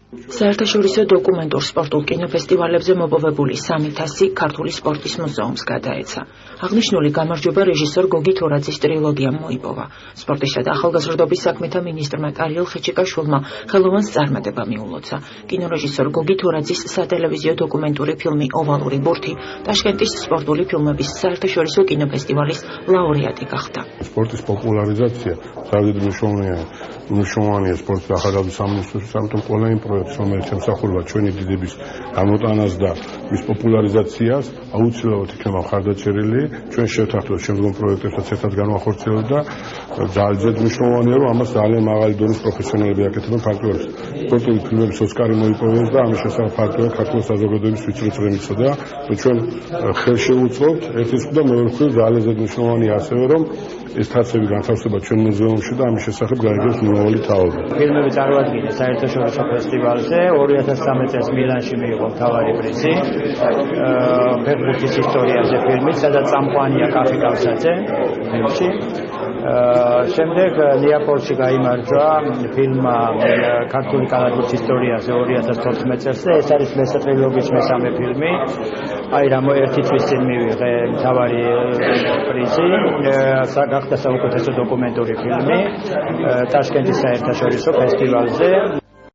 საერთაშორისო დოკუმენტურ სპორტულ კინოფესტივალებზე მოპოვებული 3,000 ქართული სპორტის მუზეუმს გადაეცა. აღნიშნული გამარჯვება რეჟისორ გოგი თორაძის ტრილოგიამ მოიპოვა. სპორტისა და ახალგაზრდობის საქმეთა მინისტრმა ტარიელ ხეჩიკაშვილმა ხელოვანს წარმატება მიულოცა. კინორეჟისორ გოგი თორაძის სატელევიზიო დოკუმენტური ფილმი „ოვალური ბურთი“ ტაშკენტის სპორტული ფილმების საერთაშორისო კინოფესტივალის ლაურეატი გახდა. სპორტის პოპულარიზაცია ძალიან მნიშვნელოვანია სპორტის ახალგაზრდობის სამინისტროს სამთო ყველა იმ პროექტს, რომელიც ემსახურება ჩვენი დიდების გამოტანას და მის პოპულარიზაციას, აუცილებლად იქნება მხარდაჭერილი. ჩვენ შევთანხმდით შემდგომ პროექტებსაც ერთად განვახორციელებთ და ძალიან მნიშვნელოვანია, რომ ამას ძალიან მაღალი დონის პროფესიონალები აკეთებენ ფაქტობრივად. სპორტული ფილმების ოსკარი მოიპოვეს და ამის შესახებ ფაქტობრივად ქართული საზოგადოების ვიწროწრე მიცოდა, რომ ჩვენ ხელს შევუწყობთ ერთის და მეორე მხრივ ძალიან მნიშვნელოვანია ასევე, რომ ეს თაცები განთავსება ჩვენ მუზეუმში და ამის შესახებ გაიგებს მიმავალი თაობა. ფილმები წარმოადგინეს საერთაშორისო ფესტივალზე 2013 წელს მილანში მიიღო მთავარი პრიზი. ფეხბურთის ისტორიაზე ფილმი, სადაც წამყვანია კახი კავსაძე ფილმში. შემდეგ ნეაპოლში გაიმარჯვა ფილმმა ქართული კალათბურთის ისტორიაზე 2014 წელს და ეს არის მესა ტრილოგიის მესამე ფილმი. აი რა ერთი თვის წინ მივიღე მთავარი პრიზი. გახდა საუკეთესო დოკუმენტური ფილმი ტაშკენტის საერთაშორისო ფესტივალზე.